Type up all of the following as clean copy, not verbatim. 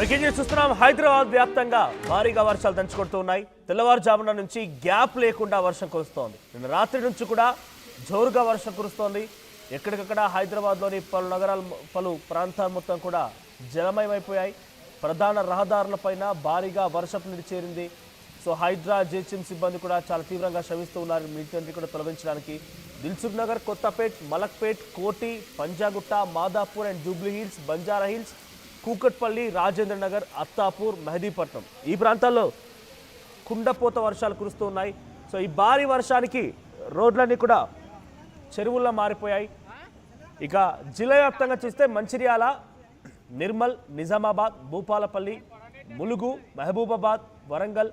Breaking news చూస్తున్నాం. హైదరాబాద్ వ్యాప్తంగా భారీగా వర్షాలు దంచుకొడుతున్నాయి. తెల్లవారుజామున నుంచి గ్యాప్ లేకుండా వర్షం కురుస్తోంది. నిన్న రాత్రి నుంచి కూడా జోరుగా వర్షం కురుస్తోంది. ఎక్కడికక్కడ హైదరాబాద్లోని పలు ప్రాంతాలు మొత్తం కూడా జలమయమైపోయాయి. ప్రధాన రహదారులపైన భారీగా వర్షపు నీరు చేరింది. సో హైడ్రా జేహెచ్ఎం సిబ్బంది కూడా చాలా తీవ్రంగా శ్రమిస్తూ ఉన్నారు నీటిని కూడా తొలగించడానికి. దిల్సుఖ్ నగర్, కొత్తపేట్, మలక్పేట్, కోటి, Panjagutta, Madhapur and Jubilee hills, Banjara hills, Kukatpally, Rajendra Nagar, Attapur, Mehdipatnam ఈ ప్రాంతాల్లో కుండపోత వర్షాలు కురుస్తూ ఉన్నాయి. సో ఈ భారీ వర్షానికి రోడ్లన్నీ కూడా చెరువుల్లో మారిపోయాయి. ఇక జిల్లా వ్యాప్తంగా చూస్తే మంచిర్యాల, నిర్మల్, నిజామాబాద్, భూపాలపల్లి, ములుగు, మహబూబాబాద్, వరంగల్,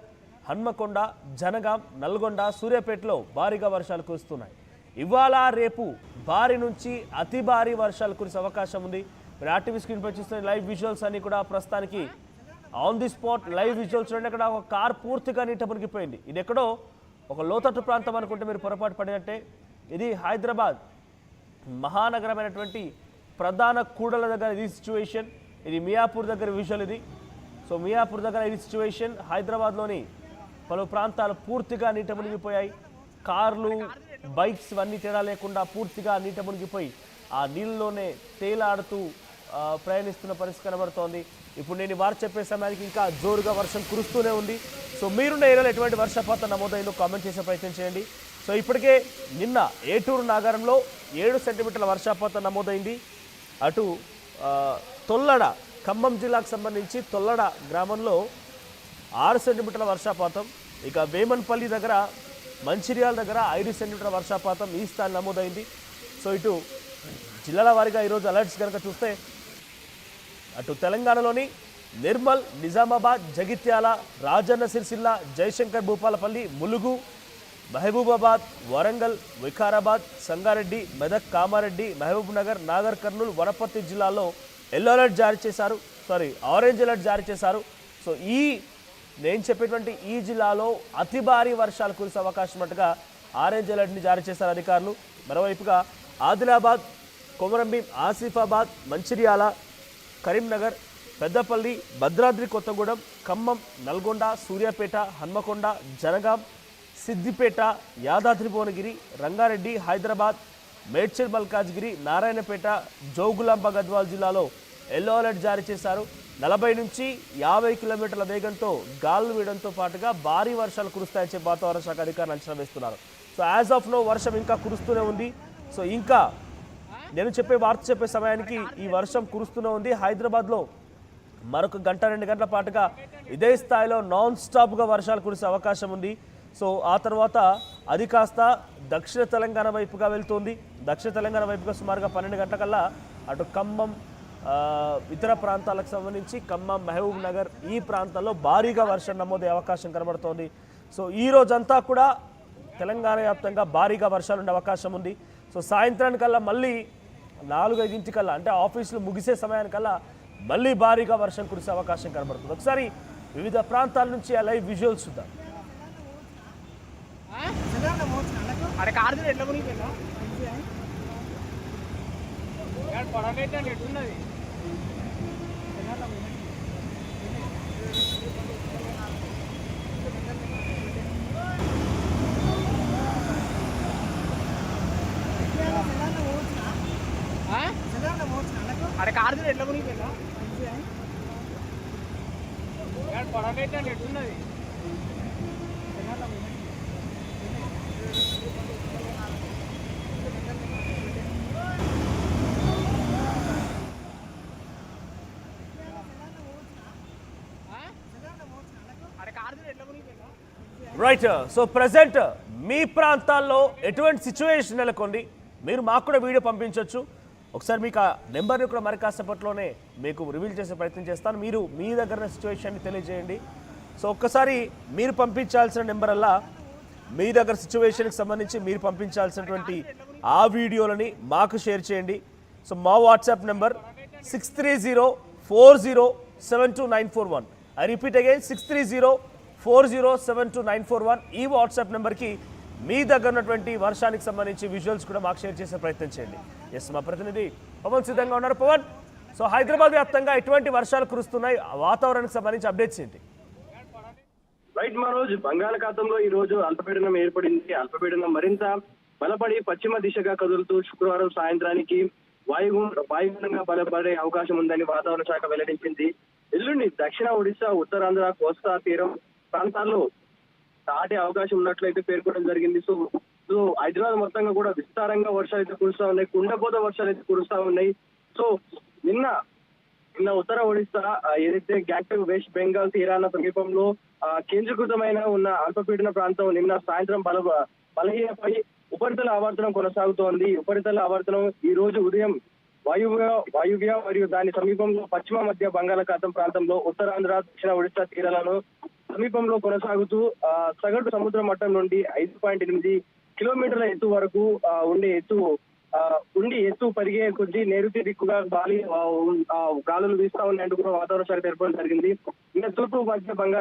హన్మకొండ, జనగాం, నల్గొండ, సూర్యాపేటలో భారీగా వర్షాలు కురుస్తున్నాయి. ఇవాళ రేపు భారీ నుంచి అతి భారీ వర్షాలు కురిసే అవకాశం ఉంది. మీరు ఆర్టీవీ స్క్రీన్ పై చూస్తున్న లైవ్ విజువల్స్ అన్ని కూడా ప్రస్తుతానికి on the spot live visuals చూడండి. అక్కడ ఒక కార్ పూర్తిగా నీట మునిగిపోయింది. ఇది ఎక్కడో ఒక లోతట్టు ప్రాంతం అనుకుంటే మీరు పొరపాటు పడినట్టే. ఇది హైదరాబాద్ మహానగరమైనటువంటి ప్రధాన కూడల దగ్గర ఇది సిచ్యువేషన్. ఇది మియాపూర్ దగ్గర విజువల్ ఇది. సో మియాపూర్ దగ్గర ఇది సిచ్యువేషన్. హైదరాబాద్లోని పలు ప్రాంతాలు పూర్తిగా నీట మునిగిపోయాయి. కార్లు, బైక్స్ ఇవన్నీ తేడా లేకుండా పూర్తిగా నీట మునిగిపోయి ఆ నీళ్ళలోనే తేలాడుతూ ప్రయాణిస్తున్న పరిస్థితి కనబడుతోంది. ఇప్పుడు నేను వారు చెప్పే సమయానికి ఇంకా జోరుగా వర్షం కురుస్తూనే ఉంది. సో మీరున్న ఏరియాలో ఎటువంటి వర్షపాతం నమోదైందో కామెంట్ చేసే ప్రయత్నం చేయండి. సో ఇప్పటికే నిన్న ఏటూరు నాగారంలో 7 సెంటీమీటర్ల వర్షపాతం నమోదైంది. అటు తొల్లడ, ఖమ్మం జిల్లాకు సంబంధించి తొల్లడ గ్రామంలో 6 సెంటీమీటర్ల వర్షపాతం. ఇక వేమన్పల్లి దగ్గర, మంచిర్యాల దగ్గర 5 సెంటీమీటర్ల వర్షపాతం ఈ స్థాయి నమోదైంది. సో ఇటు జిల్లాల వారీగా ఈరోజు అలర్ట్స్ కనుక చూస్తే అటు తెలంగాణలోని నిర్మల్, నిజామాబాద్, జగిత్యాల, రాజన్న సిరిసిల్ల, జయశంకర్ భూపాలపల్లి, ములుగు, మహబూబాబాద్, వరంగల్, వికారాబాద్, సంగారెడ్డి, మెదక్, కామారెడ్డి, మహబూబ్ నగర్, నాగర్ కర్నూలు, వనపర్తి జిల్లాల్లో ఎల్లో అలర్ట్ జారీ చేశారు. ఆరెంజ్ అలర్ట్ జారీ చేశారు. సో నేను చెప్పేటువంటి ఈ జిల్లాలో అతి భారీ వర్షాలు కురిసే అవకాశం ఉన్నట్టుగా ఆరెంజ్ అలర్ట్ని జారీ చేశారు అధికారులు. మరోవైపుగా ఆదిలాబాద్, కొమరంభీం, ఆసిఫాబాద్, మంచిర్యాల, కరీంనగర్, పెద్దపల్లి, భద్రాద్రి కొత్తగూడెం, ఖమ్మం, నల్గొండ, సూర్యాపేట, హన్మకొండ, జనగాం, సిద్దిపేట, యాదాద్రి భువనగిరి, రంగారెడ్డి, హైదరాబాద్, మేడ్చల్ మల్కాజ్గిరి, నారాయణపేట, జోగులాంబ గద్వాల్ జిల్లాలో ఎల్లో అలర్ట్ జారీ చేశారు. 40 నుంచి 50 కిలోమీటర్ల వేగంతో గాలులు వీయడంతో పాటుగా భారీ వర్షాలు కురుస్తాయని చెప్పి వాతావరణ శాఖ అధికారులు అంచనా వేస్తున్నారు. సో యాజ్ ఆఫ్ నో వర్షం ఇంకా కురుస్తూనే ఉంది. సో ఇంకా నేను వార్త చెప్పే సమయానికి ఈ వర్షం కురుస్తూనే ఉంది. హైదరాబాద్లో మరొక 1-2 గంటల పాటుగా ఇదే స్థాయిలో నాన్ స్టాప్గా వర్షాలు కురిసే అవకాశం ఉంది. సో ఆ తర్వాత అది కాస్త దక్షిణ తెలంగాణ వైపుగా వెళ్తుంది. దక్షిణ తెలంగాణ వైపుగా సుమారుగా 12 గంటలకల్లా అటు ఖమ్మం, ఇతర ప్రాంతాలకు సంబంధించి ఖమ్మం, మహబూబ్ నగర్ ఈ ప్రాంతాల్లో భారీగా వర్షం నమోదయ్యే అవకాశం కనబడుతోంది. సో ఈ రోజంతా కూడా తెలంగాణ వ్యాప్తంగా భారీగా వర్షాలు ఉండే అవకాశం ఉంది. సో సాయంత్రానికల్లా మళ్ళీ 4-5 అంటే ఆఫీసులు ముగిసే సమయానికల్లా మళ్ళీ భారీగా వర్షం కురిసే అవకాశం కనబడుతుంది. ఒకసారి వివిధ ప్రాంతాల నుంచి ఆ లైవ్ విజువల్స్ చూద్దాం. అరే కారు ఎట్లా మునిగిపోయిందా పడనైతే ఎట్లున్నది. రైట్. సో ప్రజెంట్ మీ ప్రాంతాల్లో ఎటువంటి సిచ్యువేషన్ నెలకొంది మీరు మాకు కూడా వీడియో పంపించవచ్చు. ఒకసారి మీకు ఆ నెంబర్ని కూడా మరి కాసేపట్లోనే మీకు రివీల్ చేసే ప్రయత్నం చేస్తాను. మీరు మీ దగ్గర సిచ్యువేషన్ని తెలియజేయండి. సో ఒక్కసారి మీరు పంపించాల్సిన నెంబర్ అలా మీ దగ్గర సిచ్యువేషన్కి సంబంధించి మీరు పంపించాల్సినటువంటి ఆ వీడియోలని మాకు షేర్ చేయండి. సో మా WhatsApp number 6304072941. I repeat again 6304072941. ఈ వాట్సాప్ నెంబర్కి మీ దగ్గర ఉన్నటువంటి వర్షానికి సంబంధించి విజువల్స్ కూడా మాకు షేర్ చేసే ప్రయత్నం చేయండి. ఎస్, మా ప్రతినిధి పవన్ సిద్ధంగా ఉన్నారు. పవన్, సో హైదరాబాద్ వ్యాప్తంగా ఎటువంటి వర్షాలు కురుస్తున్నాయి, వాతావరణానికి సంబంధించి అప్డేట్స్ ఏంటి? రైట్ మనోజ్, బంగాళాఖాతంలో ఈ రోజు అల్పపీడనం ఏర్పడింది. అల్పపీడనం మరింత బలపడి పశ్చిమ దిశగా కదులుతూ శుక్రవారం సాయంత్రానికి వాయుగుండంగా బలపడే అవకాశం ఉందని వాతావరణ శాఖ వెల్లడించింది. ఎల్లుండి దక్షిణ ఒడిశా, ఉత్తరాంధ్ర, కోస్తా తీరం ప్రాంతాల్లో దాటే అవకాశం ఉన్నట్లయితే పేర్కొనడం జరిగింది. సో హైదరాబాద్ మొత్తంగా కూడా విస్తారంగా వర్షాలు అయితే కురుస్తా ఉన్నాయి, కుండపోత వర్షాలు అయితే కురుస్తా ఉన్నాయి. సో నిన్న ఉత్తర ఒడిశా ఏదైతే గ్యాక్టివ్ వెస్ట్ బెంగాల్ తీరాల సమీపంలో కేంద్రీకృతమైన ఉన్న అల్పపీడన ప్రాంతం నిన్న సాయంత్రం బలహీనపై ఉపరితల ఆవర్తనం కొనసాగుతోంది. ఉపరితల ఆవర్తనం ఈ రోజు ఉదయం వాయువ్య మరియు దాని సమీపంలో పశ్చిమ మధ్య బంగాళాఖాతం ప్రాంతంలో ఉత్తరాంధ్ర, దక్షిణ ఒడిశా తీరాలను సమీపంలో కొనసాగుతూ సగటు సముద్ర మట్టం నుండి 5.8 కిలోమీటర్ల ఎత్తు వరకు ఉండి ఎత్తు పెరిగే కొద్దీ నైరుతి దిక్కుగా గాలులు వీస్తా ఉన్నాయంటూ కూడా వాతావరణ శాఖ తెలపడం జరిగింది. ఇంకా తూర్పు మధ్య బంగాళ